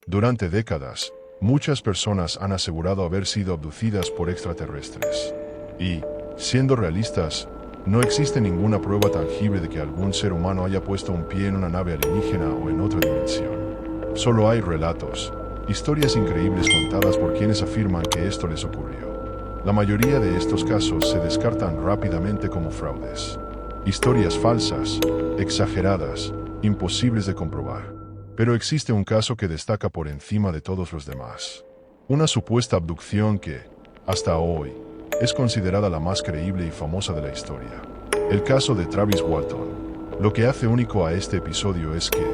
Durante décadas, muchas personas han asegurado haber sido abducidas por extraterrestres. Y, siendo realistas, no existe ninguna prueba tangible de que algún ser humano haya puesto un pie en una nave alienígena o en otra dimensión. Solo hay relatos, historias increíbles contadas por quienes afirman que esto les ocurrió. La mayoría de estos casos se descartan rápidamente como fraudes. Historias falsas, exageradas, imposibles de comprobar. Pero existe un caso que destaca por encima de todos los demás. Una supuesta abducción que, hasta hoy, es considerada la más creíble y famosa de la historia. El caso de Travis Walton. Lo que hace único a este episodio es que,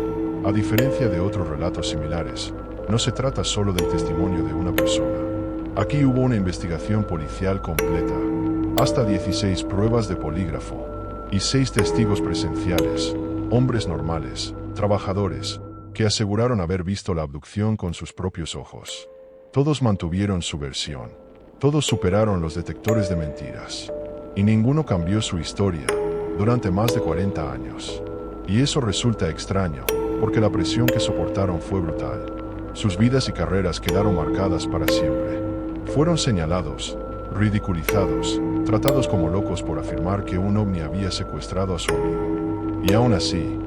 a diferencia de otros relatos similares, no se trata solo del testimonio de una persona. Aquí hubo una investigación policial completa, hasta 16 pruebas de polígrafo, y 6 testigos presenciales, hombres normales, trabajadores, que aseguraron haber visto la abducción con sus propios ojos. Todos mantuvieron su versión. Todos superaron los detectores de mentiras. Y ninguno cambió su historia durante más de 40 años. Y eso resulta extraño, porque la presión que soportaron fue brutal. Sus vidas y carreras quedaron marcadas para siempre. Fueron señalados, ridiculizados, tratados como locos por afirmar que un ovni había secuestrado a su amigo. Y aún así,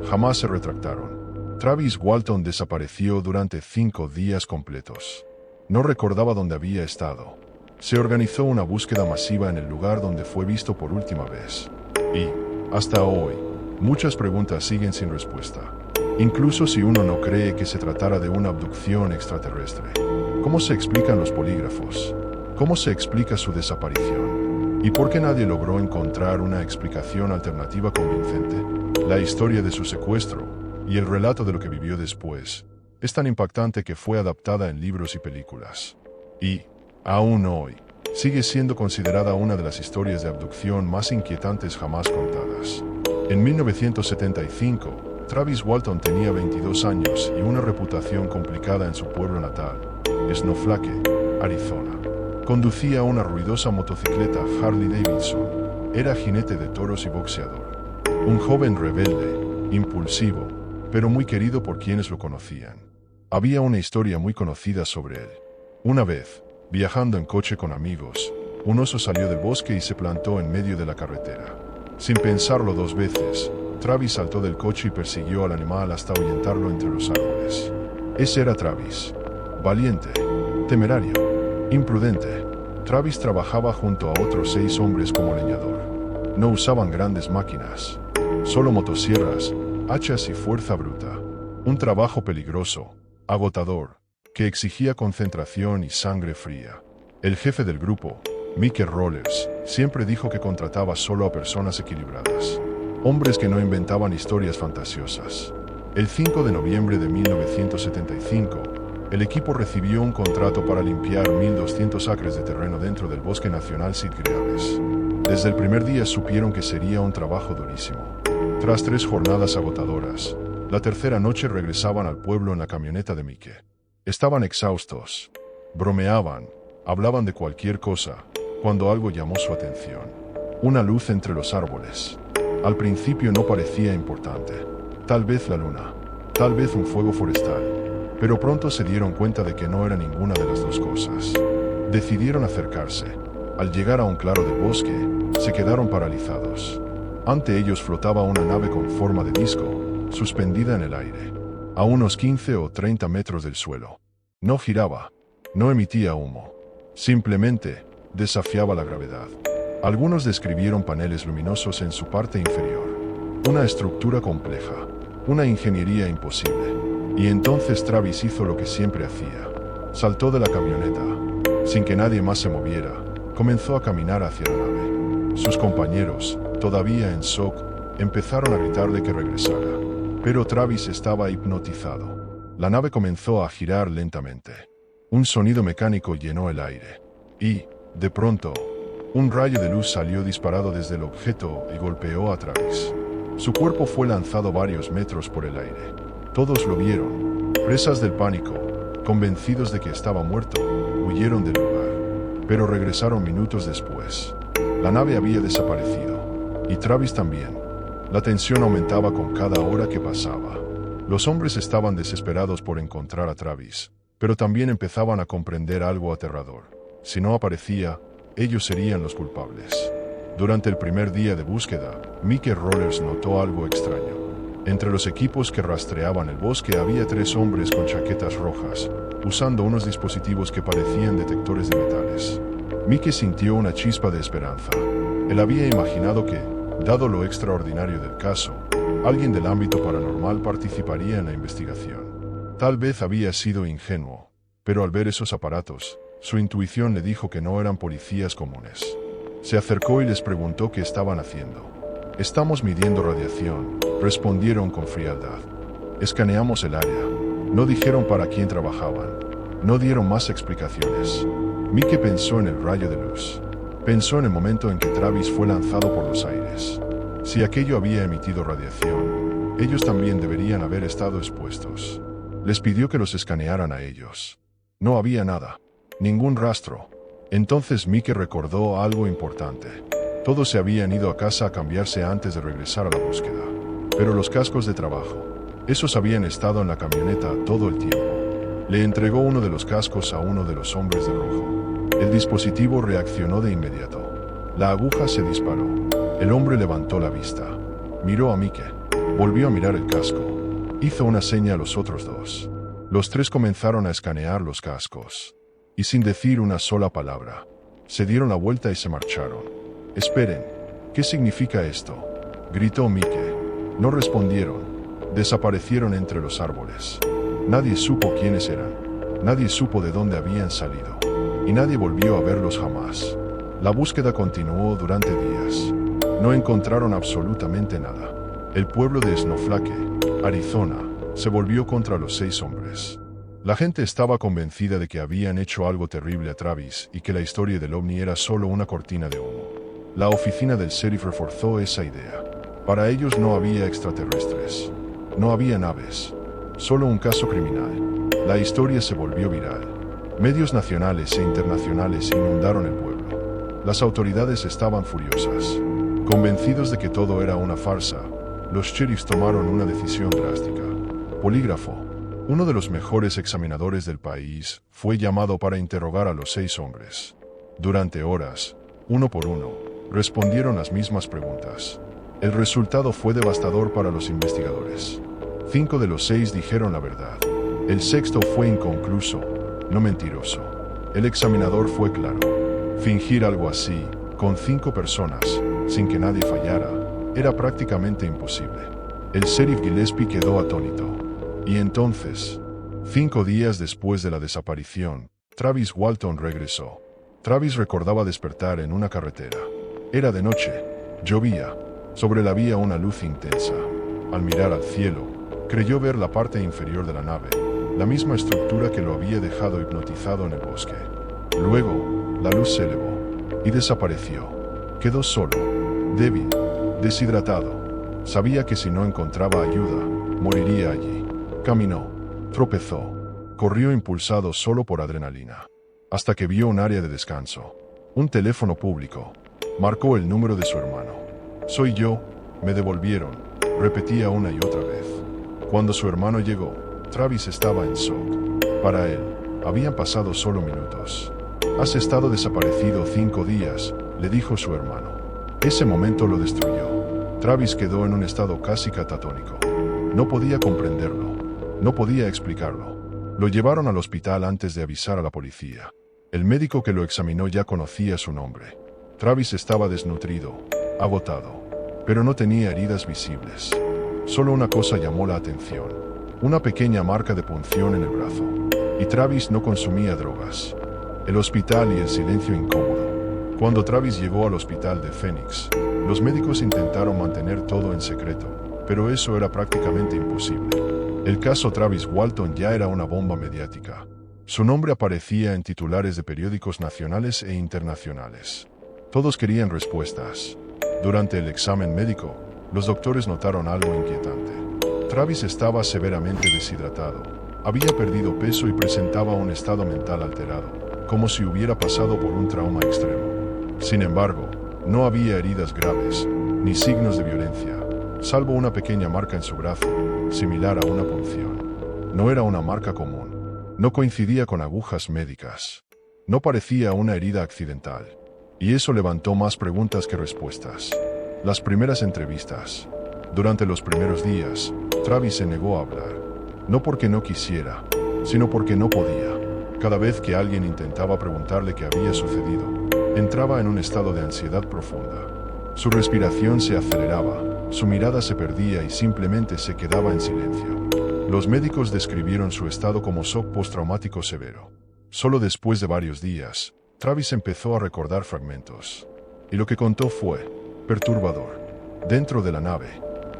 jamás se retractaron. Travis Walton desapareció durante 5 días completos. No recordaba dónde había estado. Se organizó una búsqueda masiva en el lugar donde fue visto por última vez. Y, hasta hoy, muchas preguntas siguen sin respuesta. Incluso si uno no cree que se tratara de una abducción extraterrestre. ¿Cómo se explican los polígrafos? ¿Cómo se explica su desaparición? ¿Y por qué nadie logró encontrar una explicación alternativa convincente? La historia de su secuestro y el relato de lo que vivió después es tan impactante que fue adaptada en libros y películas. Y, aún hoy, sigue siendo considerada una de las historias de abducción más inquietantes jamás contadas. En 1975, Travis Walton tenía 22 años y una reputación complicada en su pueblo natal, Snowflake, Arizona. Conducía una ruidosa motocicleta Harley Davidson. Era jinete de toros y boxeador. Un joven rebelde, impulsivo, pero muy querido por quienes lo conocían. Había una historia muy conocida sobre él. Una vez, viajando en coche con amigos, un oso salió del bosque y se plantó en medio de la carretera. Sin pensarlo 2 veces, Travis saltó del coche y persiguió al animal hasta ahuyentarlo entre los árboles. Ese era Travis. Valiente, temerario, imprudente. Travis trabajaba junto a otros 6 hombres como leñador. No usaban grandes máquinas, solo motosierras, hachas y fuerza bruta. Un trabajo peligroso, agotador, que exigía concentración y sangre fría. El jefe del grupo, Mickey Rollers, siempre dijo que contrataba solo a personas equilibradas. Hombres que no inventaban historias fantasiosas. El 5 de noviembre de 1975, el equipo recibió un contrato para limpiar 1.200 acres de terreno dentro del Bosque Nacional Sid Greaves. Desde el primer día supieron que sería un trabajo durísimo. Tras 3 jornadas agotadoras, la tercera noche regresaban al pueblo en la camioneta de Mickey. Estaban exhaustos, bromeaban, hablaban de cualquier cosa, cuando algo llamó su atención. Una luz entre los árboles. Al principio no parecía importante. Tal vez la luna, tal vez un fuego forestal. Pero pronto se dieron cuenta de que no era ninguna de las 2 cosas. Decidieron acercarse. Al llegar a un claro del bosque, se quedaron paralizados. Ante ellos flotaba una nave con forma de disco, suspendida en el aire, a unos 15 o 30 metros del suelo. No giraba, no emitía humo. Simplemente, desafiaba la gravedad. Algunos describieron paneles luminosos en su parte inferior. Una estructura compleja, una ingeniería imposible. Y entonces Travis hizo lo que siempre hacía. Saltó de la camioneta. Sin que nadie más se moviera, comenzó a caminar hacia la nave. Sus compañeros, todavía en shock, empezaron a gritarle que regresara. Pero Travis estaba hipnotizado. La nave comenzó a girar lentamente. Un sonido mecánico llenó el aire. Y, de pronto, un rayo de luz salió disparado desde el objeto y golpeó a Travis. Su cuerpo fue lanzado varios metros por el aire. Todos lo vieron. Presas del pánico, convencidos de que estaba muerto, huyeron del lugar. Pero regresaron minutos después. La nave había desaparecido. Y Travis también. La tensión aumentaba con cada hora que pasaba. Los hombres estaban desesperados por encontrar a Travis, pero también empezaban a comprender algo aterrador. Si no aparecía, ellos serían los culpables. Durante el primer día de búsqueda, Mike Rollers notó algo extraño. Entre los equipos que rastreaban el bosque había 3 hombres con chaquetas rojas, usando unos dispositivos que parecían detectores de metales. Mike sintió una chispa de esperanza. Él había imaginado que, dado lo extraordinario del caso, alguien del ámbito paranormal participaría en la investigación. Tal vez había sido ingenuo, pero al ver esos aparatos, su intuición le dijo que no eran policías comunes. Se acercó y les preguntó qué estaban haciendo. «Estamos midiendo radiación», respondieron con frialdad. «Escaneamos el área». No dijeron para quién trabajaban. No dieron más explicaciones. Mike pensó en el rayo de luz. Pensó en el momento en que Travis fue lanzado por los aires. Si aquello había emitido radiación, ellos también deberían haber estado expuestos. Les pidió que los escanearan a ellos. No había nada. Ningún rastro. Entonces Mike recordó algo importante. Todos se habían ido a casa a cambiarse antes de regresar a la búsqueda. Pero los cascos de trabajo, esos habían estado en la camioneta todo el tiempo. Le entregó uno de los cascos a uno de los hombres de rojo. El dispositivo reaccionó de inmediato. La aguja se disparó. El hombre levantó la vista. Miró a Mike. Volvió a mirar el casco. Hizo una seña a los otros 2. Los 3 comenzaron a escanear los cascos. Y sin decir una sola palabra, se dieron la vuelta y se marcharon. «Esperen, ¿qué significa esto?», gritó Mike. No respondieron. Desaparecieron entre los árboles. Nadie supo quiénes eran. Nadie supo de dónde habían salido. Y nadie volvió a verlos jamás. La búsqueda continuó durante días. No encontraron absolutamente nada. El pueblo de Snowflake, Arizona, se volvió contra los 6 hombres. La gente estaba convencida de que habían hecho algo terrible a Travis y que la historia del ovni era solo una cortina de humo. La oficina del sheriff reforzó esa idea. Para ellos no había extraterrestres. No había naves. Solo un caso criminal. La historia se volvió viral. Medios nacionales e internacionales inundaron el pueblo. Las autoridades estaban furiosas. Convencidos de que todo era una farsa, los sheriffs tomaron una decisión drástica. Polígrafo, uno de los mejores examinadores del país, fue llamado para interrogar a los 6 hombres. Durante horas, uno por uno, respondieron las mismas preguntas. El resultado fue devastador para los investigadores. 5 de los 6 dijeron la verdad. El 6º fue inconcluso, no mentiroso. El examinador fue claro. Fingir algo así, con 5 personas, sin que nadie fallara, era prácticamente imposible. El sheriff Gillespie quedó atónito. Y entonces, 5 días después de la desaparición, Travis Walton regresó. Travis recordaba despertar en una carretera. Era de noche, llovía, sobre la vía una luz intensa. Al mirar al cielo, creyó ver la parte inferior de la nave, la misma estructura que lo había dejado hipnotizado en el bosque. Luego, la luz se elevó y desapareció. Quedó solo, débil, deshidratado. Sabía que si no encontraba ayuda, moriría allí. Caminó, tropezó, corrió impulsado solo por adrenalina, hasta que vio un área de descanso. Un teléfono público. Marcó el número de su hermano. «Soy yo», me devolvieron, repetía una y otra vez. Cuando su hermano llegó, Travis estaba en shock. Para él, habían pasado solo minutos. «Has estado desaparecido 5 días», le dijo su hermano. Ese momento lo destruyó. Travis quedó en un estado casi catatónico. No podía comprenderlo. No podía explicarlo. Lo llevaron al hospital antes de avisar a la policía. El médico que lo examinó ya conocía su nombre. Travis estaba desnutrido, agotado, pero no tenía heridas visibles. Solo una cosa llamó la atención: una pequeña marca de punción en el brazo. Y Travis no consumía drogas. El hospital y el silencio incómodo. Cuando Travis llegó al hospital de Phoenix, los médicos intentaron mantener todo en secreto, pero eso era prácticamente imposible. El caso Travis Walton ya era una bomba mediática. Su nombre aparecía en titulares de periódicos nacionales e internacionales. Todos querían respuestas. Durante el examen médico, los doctores notaron algo inquietante. Travis estaba severamente deshidratado, había perdido peso y presentaba un estado mental alterado, como si hubiera pasado por un trauma extremo. Sin embargo, no había heridas graves, ni signos de violencia, salvo una pequeña marca en su brazo, similar a una punción. No era una marca común. No coincidía con agujas médicas. No parecía una herida accidental. Y eso levantó más preguntas que respuestas. Las primeras entrevistas. Durante los primeros días, Travis se negó a hablar. No porque no quisiera, sino porque no podía. Cada vez que alguien intentaba preguntarle qué había sucedido, entraba en un estado de ansiedad profunda. Su respiración se aceleraba, su mirada se perdía y simplemente se quedaba en silencio. Los médicos describieron su estado como shock postraumático severo. Solo después de varios días, Travis empezó a recordar fragmentos. Y lo que contó fue perturbador. Dentro de la nave,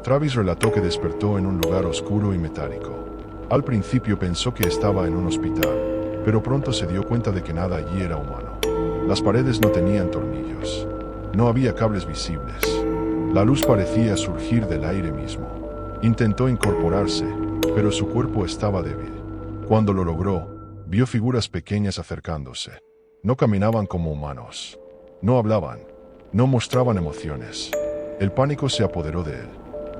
Travis relató que despertó en un lugar oscuro y metálico. Al principio pensó que estaba en un hospital, pero pronto se dio cuenta de que nada allí era humano. Las paredes no tenían tornillos. No había cables visibles. La luz parecía surgir del aire mismo. Intentó incorporarse, pero su cuerpo estaba débil. Cuando lo logró, vio figuras pequeñas acercándose. No caminaban como humanos. No hablaban. No mostraban emociones. El pánico se apoderó de él.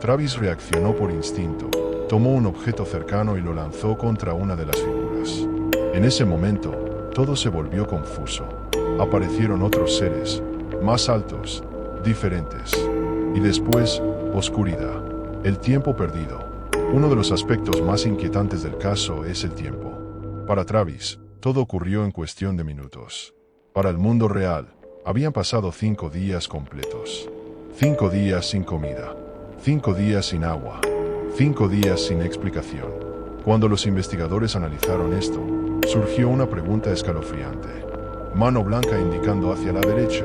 Travis reaccionó por instinto. Tomó un objeto cercano y lo lanzó contra una de las figuras. En ese momento, todo se volvió confuso. Aparecieron otros seres, más altos, diferentes. Y después, oscuridad. El tiempo perdido. Uno de los aspectos más inquietantes del caso es el tiempo. Para Travis, todo ocurrió en cuestión de minutos. Para el mundo real, habían pasado 5 días completos. 5 días sin comida. 5 días sin agua. 5 días sin explicación. Cuando los investigadores analizaron esto, surgió una pregunta escalofriante. Mano blanca indicando hacia la derecha.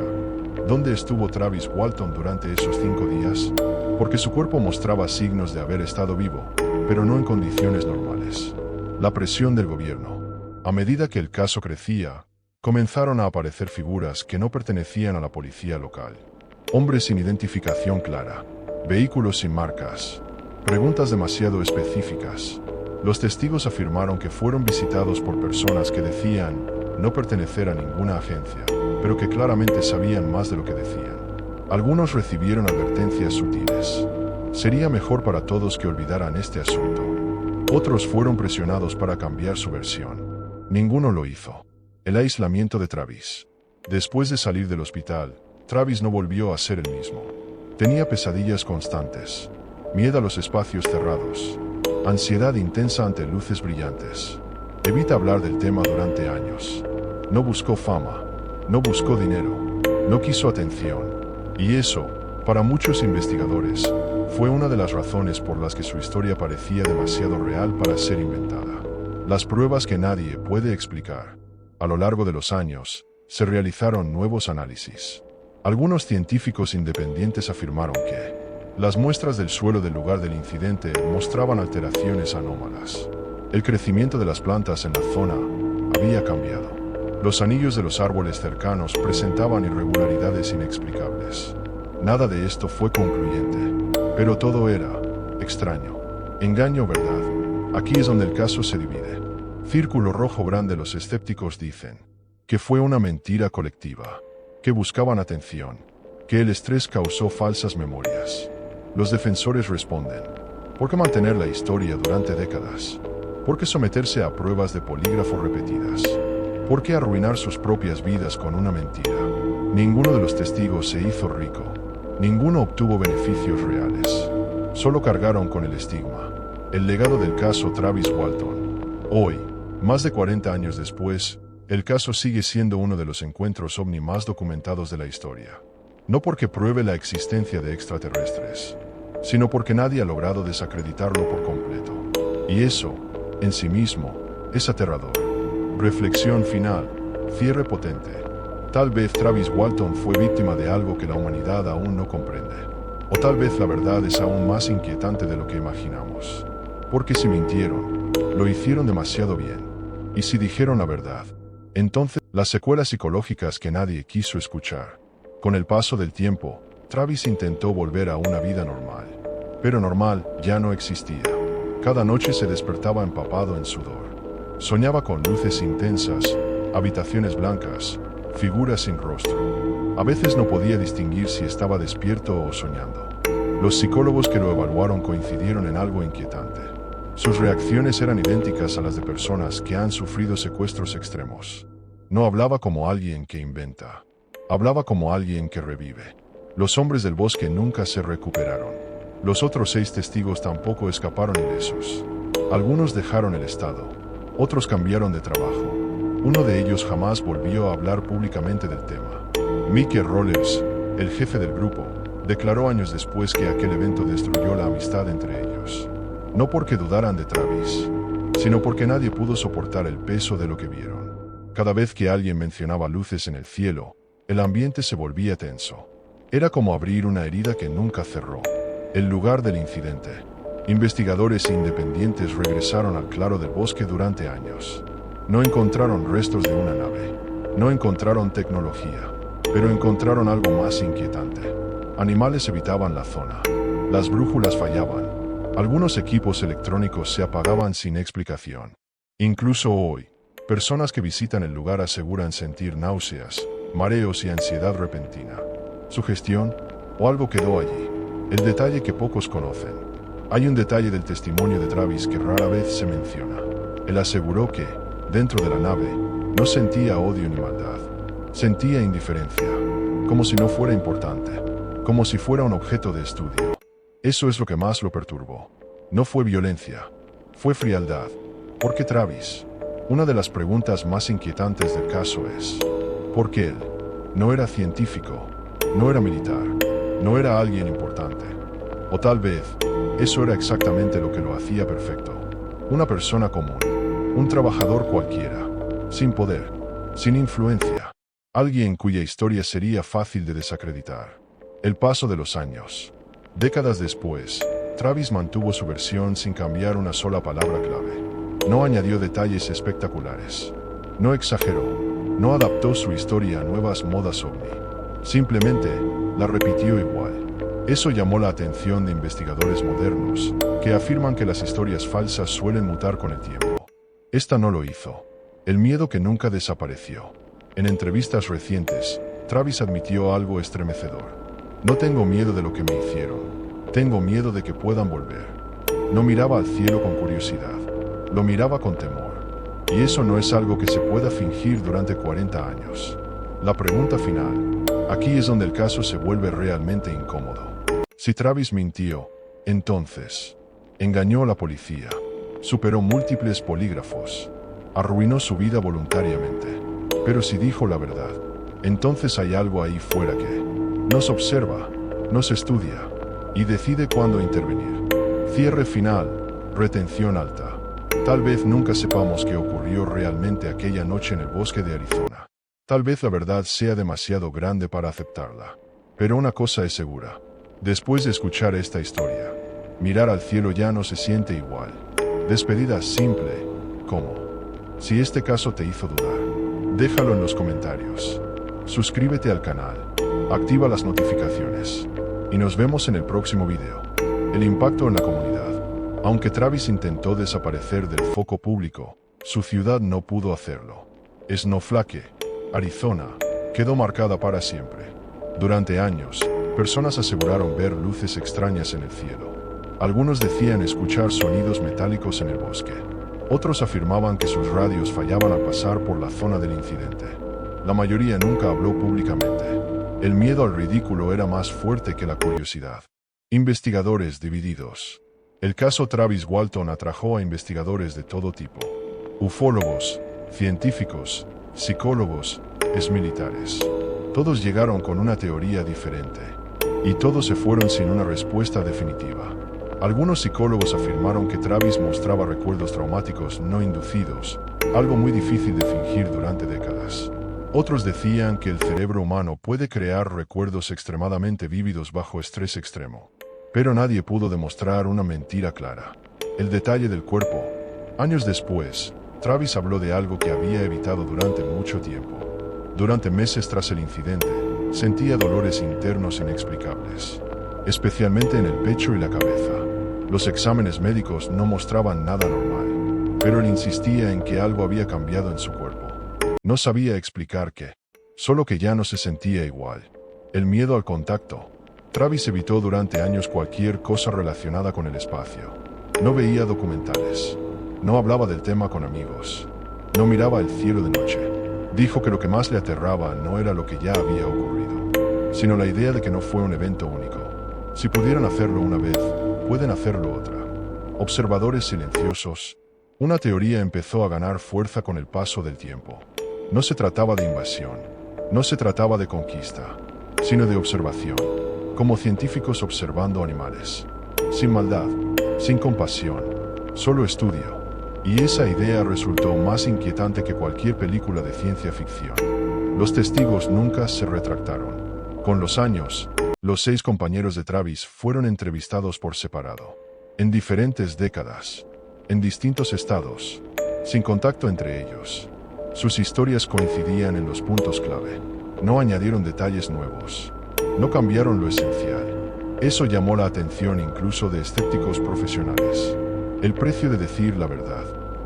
¿Dónde estuvo Travis Walton durante esos 5 días? Porque su cuerpo mostraba signos de haber estado vivo, pero no en condiciones normales. La presión del gobierno. A medida que el caso crecía, comenzaron a aparecer figuras que no pertenecían a la policía local. Hombres sin identificación clara. Vehículos sin marcas. Preguntas demasiado específicas. Los testigos afirmaron que fueron visitados por personas que decían no pertenecer a ninguna agencia, pero que claramente sabían más de lo que decían. Algunos recibieron advertencias sutiles. Sería mejor para todos que olvidaran este asunto. Otros fueron presionados para cambiar su versión. Ninguno lo hizo. El aislamiento de Travis. Después de salir del hospital, Travis no volvió a ser el mismo. Tenía pesadillas constantes, miedo a los espacios cerrados, ansiedad intensa ante luces brillantes. Evita hablar del tema durante años. No buscó fama, no buscó dinero, no quiso atención. Y eso, para muchos investigadores, fue una de las razones por las que su historia parecía demasiado real para ser inventada. Las pruebas que nadie puede explicar. A lo largo de los años, se realizaron nuevos análisis. Algunos científicos independientes afirmaron que las muestras del suelo del lugar del incidente mostraban alteraciones anómalas. El crecimiento de las plantas en la zona había cambiado. Los anillos de los árboles cercanos presentaban irregularidades inexplicables. Nada de esto fue concluyente, pero todo era extraño. Engaño o verdad. Aquí es donde el caso se divide. Círculo rojo grande. Los escépticos dicen que fue una mentira colectiva, que buscaban atención, que el estrés causó falsas memorias. Los defensores responden: ¿por qué mantener la historia durante décadas? ¿Por qué someterse a pruebas de polígrafo repetidas? ¿Por qué arruinar sus propias vidas con una mentira? Ninguno de los testigos se hizo rico. Ninguno obtuvo beneficios reales. Solo cargaron con el estigma. El legado del caso Travis Walton. Hoy, más de 40 años después, el caso sigue siendo uno de los encuentros ovni más documentados de la historia. No porque pruebe la existencia de extraterrestres, sino porque nadie ha logrado desacreditarlo por completo. Y eso, en sí mismo, es aterrador. Reflexión final. Cierre potente. Tal vez Travis Walton fue víctima de algo que la humanidad aún no comprende. O tal vez la verdad es aún más inquietante de lo que imaginamos. Porque si mintieron, lo hicieron demasiado bien. Y si dijeron la verdad, entonces las secuelas psicológicas que nadie quiso escuchar. Con el paso del tiempo, Travis intentó volver a una vida normal. Pero normal ya no existía. Cada noche se despertaba empapado en sudor. Soñaba con luces intensas, habitaciones blancas, figuras sin rostro. A veces no podía distinguir si estaba despierto o soñando. Los psicólogos que lo evaluaron coincidieron en algo inquietante. Sus reacciones eran idénticas a las de personas que han sufrido secuestros extremos. No hablaba como alguien que inventa. Hablaba como alguien que revive. Los hombres del bosque nunca se recuperaron. Los otros 6 testigos tampoco escaparon ilesos. Algunos dejaron el estado. Otros cambiaron de trabajo. Uno de ellos jamás volvió a hablar públicamente del tema. Mickey Rollers, el jefe del grupo, declaró años después que aquel evento destruyó la amistad entre ellos. No porque dudaran de Travis, sino porque nadie pudo soportar el peso de lo que vieron. Cada vez que alguien mencionaba luces en el cielo, el ambiente se volvía tenso. Era como abrir una herida que nunca cerró. El lugar del incidente. Investigadores independientes regresaron al claro del bosque durante años. No encontraron restos de una nave. No encontraron tecnología. Pero encontraron algo más inquietante. Animales evitaban la zona. Las brújulas fallaban. Algunos equipos electrónicos se apagaban sin explicación. Incluso hoy, personas que visitan el lugar aseguran sentir náuseas, mareos y ansiedad repentina. ¿Sugestión? ¿O algo quedó allí? El detalle que pocos conocen. Hay un detalle del testimonio de Travis que rara vez se menciona. Él aseguró que, dentro de la nave, no sentía odio ni maldad. Sentía indiferencia, como si no fuera importante, como si fuera un objeto de estudio. Eso es lo que más lo perturbó. No fue violencia, fue frialdad. ¿Por qué Travis? Una de las preguntas más inquietantes del caso es, ¿por qué él? No era científico, no era militar, no era alguien importante. O tal vez, eso era exactamente lo que lo hacía perfecto. Una persona común, un trabajador cualquiera, sin poder, sin influencia. Alguien cuya historia sería fácil de desacreditar. El paso de los años. Décadas después, Travis mantuvo su versión sin cambiar una sola palabra clave. No añadió detalles espectaculares. No exageró. No adaptó su historia a nuevas modas ovni. Simplemente, la repitió igual. Eso llamó la atención de investigadores modernos, que afirman que las historias falsas suelen mutar con el tiempo. Esta no lo hizo. El miedo que nunca desapareció. En entrevistas recientes, Travis admitió algo estremecedor. No tengo miedo de lo que me hicieron. Tengo miedo de que puedan volver. No miraba al cielo con curiosidad. Lo miraba con temor. Y eso no es algo que se pueda fingir durante 40 años. La pregunta final. Aquí es donde el caso se vuelve realmente incómodo. Si Travis mintió, entonces, engañó a la policía, superó múltiples polígrafos, arruinó su vida voluntariamente. Pero si dijo la verdad, entonces hay algo ahí fuera que nos observa, nos estudia y decide cuándo intervenir. Cierre final, retención alta. Tal vez nunca sepamos qué ocurrió realmente aquella noche en el bosque de Arizona. Tal vez la verdad sea demasiado grande para aceptarla. Pero una cosa es segura. Después de escuchar esta historia, mirar al cielo ya no se siente igual. Despedida simple, como. Si este caso te hizo dudar, déjalo en los comentarios. Suscríbete al canal. Activa las notificaciones. Y nos vemos en el próximo video. El impacto en la comunidad. Aunque Travis intentó desaparecer del foco público, su ciudad no pudo hacerlo. Snowflake, Arizona, quedó marcada para siempre. Durante años, personas aseguraron ver luces extrañas en el cielo. Algunos decían escuchar sonidos metálicos en el bosque. Otros afirmaban que sus radios fallaban al pasar por la zona del incidente. La mayoría nunca habló públicamente. El miedo al ridículo era más fuerte que la curiosidad. Investigadores divididos. El caso Travis Walton atrajo a investigadores de todo tipo. Ufólogos, científicos, psicólogos, exmilitares. Todos llegaron con una teoría diferente. Y todos se fueron sin una respuesta definitiva. Algunos psicólogos afirmaron que Travis mostraba recuerdos traumáticos no inducidos, algo muy difícil de fingir durante décadas. Otros decían que el cerebro humano puede crear recuerdos extremadamente vívidos bajo estrés extremo. Pero nadie pudo demostrar una mentira clara. El detalle del cuerpo. Años después, Travis habló de algo que había evitado durante mucho tiempo. Durante meses tras el incidente, sentía dolores internos inexplicables, especialmente en el pecho y la cabeza. Los exámenes médicos no mostraban nada normal, pero él insistía en que algo había cambiado en su cuerpo. No sabía explicar qué, solo que ya no se sentía igual. El miedo al contacto. Travis evitó durante años cualquier cosa relacionada con el espacio. No veía documentales. No hablaba del tema con amigos. No miraba el cielo de noche. Dijo que lo que más le aterraba no era lo que ya había ocurrido, sino la idea de que no fue un evento único. Si pudieran hacerlo una vez, pueden hacerlo otra. Observadores silenciosos. Una teoría empezó a ganar fuerza con el paso del tiempo. No se trataba de invasión, no se trataba de conquista, sino de observación, como científicos observando animales. Sin maldad, sin compasión, solo estudio. Y esa idea resultó más inquietante que cualquier película de ciencia ficción. Los testigos nunca se retractaron. Con los años, los 6 compañeros de Travis fueron entrevistados por separado, en diferentes décadas, en distintos estados, sin contacto entre ellos. Sus historias coincidían en los puntos clave. No añadieron detalles nuevos. No cambiaron lo esencial. Eso llamó la atención incluso de escépticos profesionales. El precio de decir la verdad.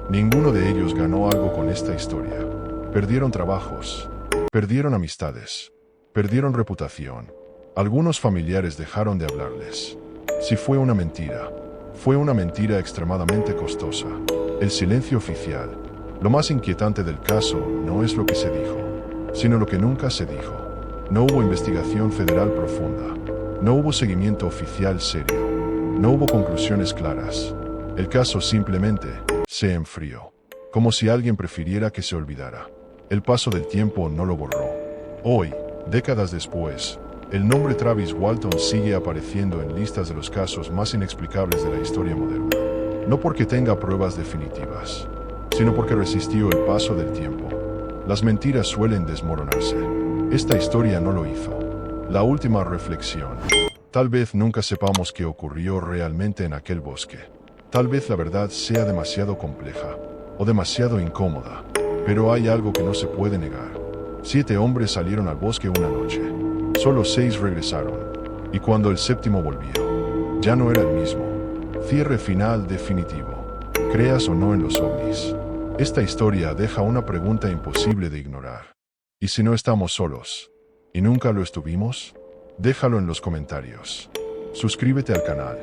Ninguno de ellos ganó algo con esta historia. Perdieron trabajos, perdieron amistades, perdieron reputación. Algunos familiares dejaron de hablarles. Si fue una mentira, fue una mentira extremadamente costosa. El silencio oficial. Lo más inquietante del caso no es lo que se dijo, sino lo que nunca se dijo. No hubo investigación federal profunda. No hubo seguimiento oficial serio. No hubo conclusiones claras. El caso simplemente se enfrió, como si alguien prefiriera que se olvidara. El paso del tiempo no lo borró. Hoy, décadas después, el nombre Travis Walton sigue apareciendo en listas de los casos más inexplicables de la historia moderna. No porque tenga pruebas definitivas, sino porque resistió el paso del tiempo. Las mentiras suelen desmoronarse. Esta historia no lo hizo. La última reflexión. Tal vez nunca sepamos qué ocurrió realmente en aquel bosque. Tal vez la verdad sea demasiado compleja o demasiado incómoda, pero hay algo que no se puede negar. 7 hombres salieron al bosque una noche. Solo 6 regresaron. Y cuando el 7º volvió, ya no era el mismo. Cierre final definitivo. Creas o no en los ovnis. Esta historia deja una pregunta imposible de ignorar. ¿Y si no estamos solos? ¿Y nunca lo estuvimos? Déjalo en los comentarios. Suscríbete al canal.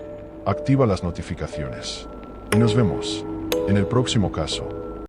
Activa las notificaciones. Y nos vemos en el próximo caso.